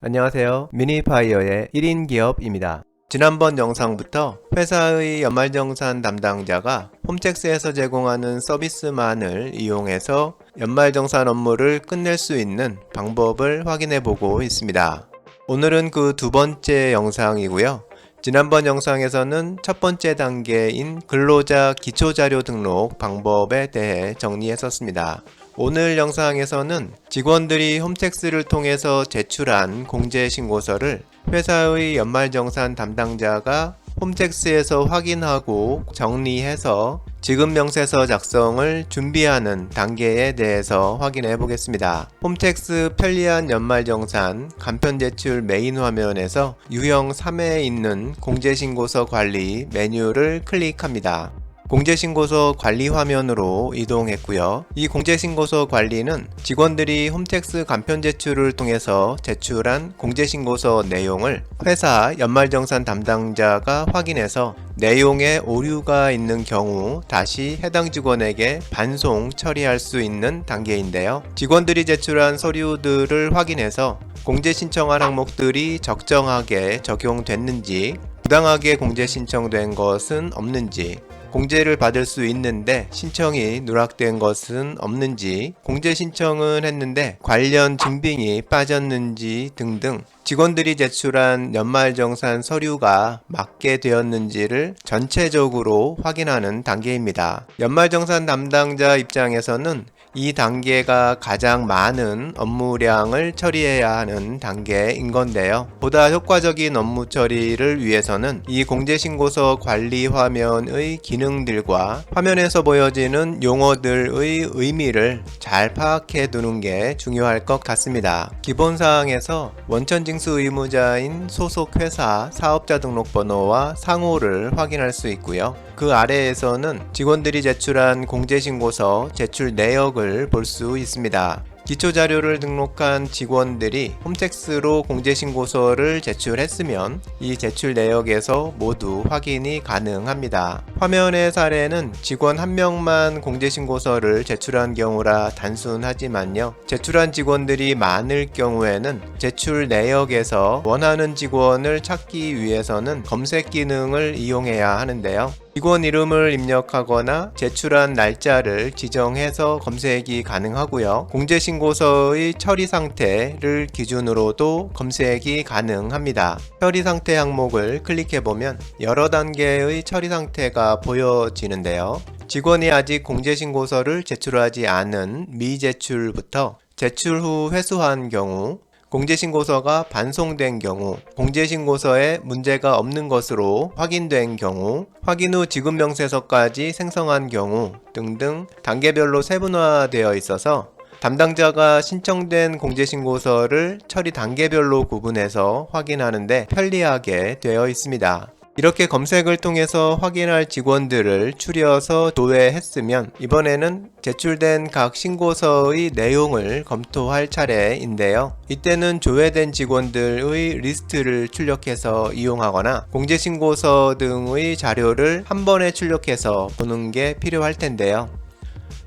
안녕하세요. 미니파이어의 1인 기업입니다. 지난번 영상부터 회사의 연말정산 담당자가 홈택스에서 제공하는 서비스만을 이용해서 연말정산 업무를 끝낼 수 있는 방법을 확인해 보고 있습니다. 오늘은 그 두 번째 영상이고요. 지난번 영상에서는 첫 번째 단계인 근로자 기초자료 등록 방법에 대해 정리했었습니다. 오늘 영상에서는 직원들이 홈택스를 통해서 제출한 공제신고서를 회사의 연말정산 담당자가 홈택스에서 확인하고 정리해서 지급명세서 작성을 준비하는 단계에 대해서 확인해 보겠습니다. 홈택스 편리한 연말정산 간편제출 메인 화면에서 유형 3에 있는 공제신고서 관리 메뉴를 클릭합니다. 공제신고서 관리 화면으로 이동했고요. 이 공제신고서 관리는 직원들이 홈택스 간편제출을 통해서 제출한 공제신고서 내용을 회사 연말정산 담당자가 확인해서 내용에 오류가 있는 경우 다시 해당 직원에게 반송 처리할 수 있는 단계인데요. 직원들이 제출한 서류들을 확인해서 공제 신청한 항목들이 적정하게 적용됐는지, 부당하게 공제 신청된 것은 없는지, 공제를 받을 수 있는데 신청이 누락된 것은 없는지, 공제 신청은 했는데 관련 증빙이 빠졌는지 등등 직원들이 제출한 연말정산 서류가 맞게 되었는지를 전체적으로 확인하는 단계입니다. 연말정산 담당자 입장에서는 이 단계가 가장 많은 업무량을 처리해야 하는 단계인 건데요. 보다 효과적인 업무 처리를 위해서는 이 공제신고서 관리 화면의 기능들과 화면에서 보여지는 용어들의 의미를 잘 파악해 두는 게 중요할 것 같습니다. 기본사항에서 원천징수 의무자인 소속 회사 사업자 등록번호와 상호를 확인할 수 있고요. 그 아래에서는 직원들이 제출한 공제신고서 제출 내역을 볼 수 있습니다. 기초자료를 등록한 직원들이 홈택스로 공제신고서를 제출했으면 이 제출 내역에서 모두 확인이 가능합니다. 화면의 사례는 직원 한 명만 공제신고서를 제출한 경우라 단순하지만요. 제출한 직원들이 많을 경우에는 제출 내역에서 원하는 직원을 찾기 위해서는 검색 기능을 이용해야 하는데요. 직원 이름을 입력하거나 제출한 날짜를 지정해서 검색이 가능하고요. 공제신고서의 처리 상태를 기준으로도 검색이 가능합니다. 처리 상태 항목을 클릭해보면 여러 단계의 처리 상태가 보여지는데요. 직원이 아직 공제신고서를 제출하지 않은 미제출부터 제출 후 회수한 경우, 공제신고서가 반송된 경우, 공제신고서에 문제가 없는 것으로 확인된 경우, 확인 후 지급명세서까지 생성한 경우 등등 단계별로 세분화되어 있어서 담당자가 신청된 공제신고서를 처리 단계별로 구분해서 확인하는데 편리하게 되어 있습니다. 이렇게 검색을 통해서 확인할 직원들을 추려서 도외했으면 이번에는 제출된 각 신고서의 내용을 검토할 차례인데요. 이때는 조회된 직원들의 리스트를 출력해서 이용하거나 공제신고서 등의 자료를 한 번에 출력해서 보는 게 필요할 텐데요.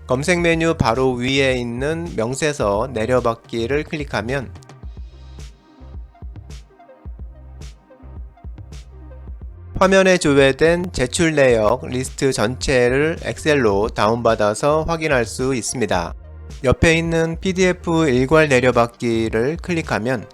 검색 메뉴 바로 위에 있는 명세서 내려받기를 클릭하면 화면에 조회된 제출 내역 리스트 전체를 엑셀로 다운받아서 확인할 수 있습니다. 옆에 있는 PDF 일괄 내려받기를 클릭하면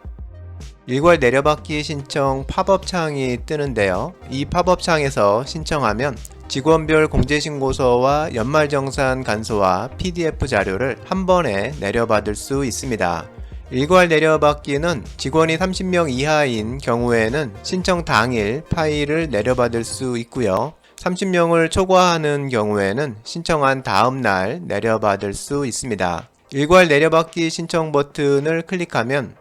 일괄 내려받기 신청 팝업 창이 뜨는데요. 이 팝업 창에서 신청하면 직원별 공제신고서와 연말정산 간소화 PDF 자료를 한 번에 내려받을 수 있습니다. 일괄 내려받기는 직원이 30명 이하인 경우에는 신청 당일 파일을 내려받을 수 있고요. 30명을 초과하는 경우에는 신청한 다음 날 내려받을 수 있습니다. 일괄 내려받기 신청 버튼을 클릭하면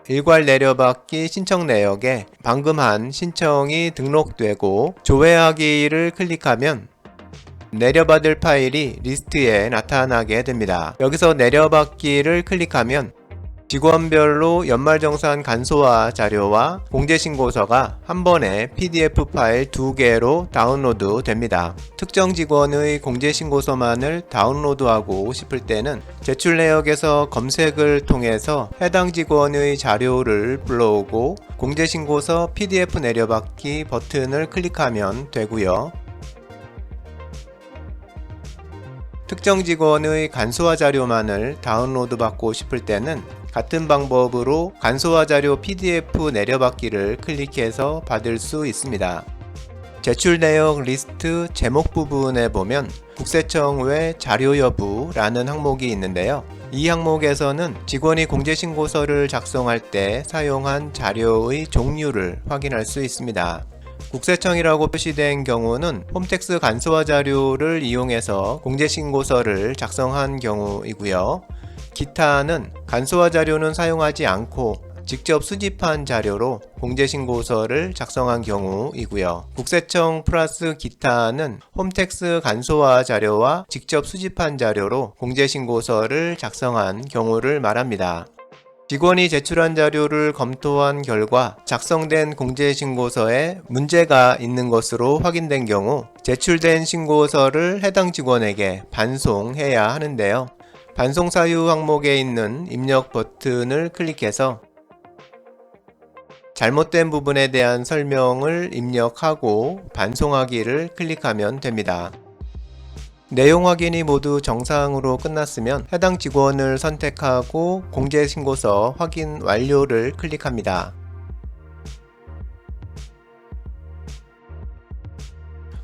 일괄 내려받기 신청 내역에 방금 한 신청이 등록되고 조회하기를 클릭하면 내려받을 파일이 리스트에 나타나게 됩니다. 여기서 내려받기를 클릭하면 직원별로 연말정산 간소화 자료와 공제신고서가 한 번에 PDF 파일 2개로 다운로드 됩니다. 특정 직원의 공제신고서만을 다운로드하고 싶을 때는 제출 내역에서 검색을 통해서 해당 직원의 자료를 불러오고 공제신고서 PDF 내려받기 버튼을 클릭하면 되고요. 특정 직원의 간소화 자료만을 다운로드 받고 싶을 때는 같은 방법으로 간소화 자료 PDF 내려받기를 클릭해서 받을 수 있습니다. 제출 내역 리스트 제목 부분에 보면 국세청 외 자료 여부라는 항목이 있는데요. 이 항목에서는 직원이 공제신고서를 작성할 때 사용한 자료의 종류를 확인할 수 있습니다. 국세청이라고 표시된 경우는 홈택스 간소화 자료를 이용해서 공제신고서를 작성한 경우이고요. 기타는 간소화 자료는 사용하지 않고 직접 수집한 자료로 공제신고서를 작성한 경우이고요. 국세청 플러스 기타는 홈택스 간소화 자료와 직접 수집한 자료로 공제신고서를 작성한 경우를 말합니다. 직원이 제출한 자료를 검토한 결과 작성된 공제신고서에 문제가 있는 것으로 확인된 경우 제출된 신고서를 해당 직원에게 반송해야 하는데요. 반송 사유 항목에 있는 입력 버튼을 클릭해서 잘못된 부분에 대한 설명을 입력하고 반송하기를 클릭하면 됩니다. 내용 확인이 모두 정상으로 끝났으면 해당 직원을 선택하고 공제신고서 확인 완료를 클릭합니다.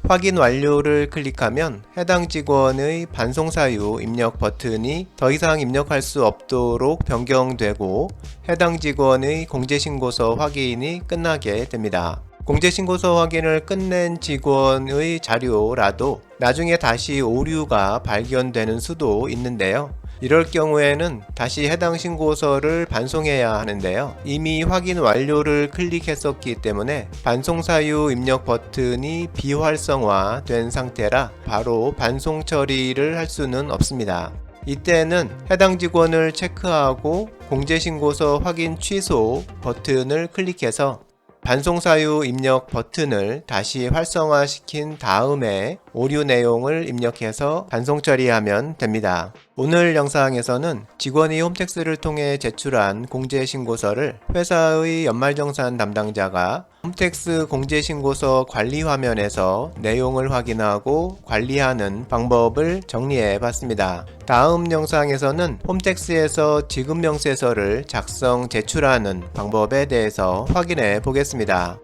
확인 완료를 클릭하면 해당 직원의 반송 사유 입력 버튼이 더 이상 입력할 수 없도록 변경되고 해당 직원의 공제신고서 확인이 끝나게 됩니다. 공제신고서 확인을 끝낸 직원의 자료라도 나중에 다시 오류가 발견되는 수도 있는데요. 이럴 경우에는 다시 해당 신고서를 반송해야 하는데요. 이미 확인 완료를 클릭했었기 때문에 반송 사유 입력 버튼이 비활성화된 상태라 바로 반송 처리를 할 수는 없습니다. 이때는 해당 직원을 체크하고 공제신고서 확인 취소 버튼을 클릭해서 반송 사유 입력 버튼을 다시 활성화시킨 다음에 오류 내용을 입력해서 반송 처리하면 됩니다. 오늘 영상에서는 직원이 홈택스를 통해 제출한 공제신고서를 회사의 연말정산 담당자가 홈택스 공제신고서 관리 화면에서 내용을 확인하고 관리하는 방법을 정리해 봤습니다. 다음 영상에서는 홈택스에서 지급명세서를 작성 제출하는 방법에 대해서 확인해 보겠습니다.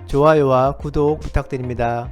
좋아요와 구독 부탁드립니다.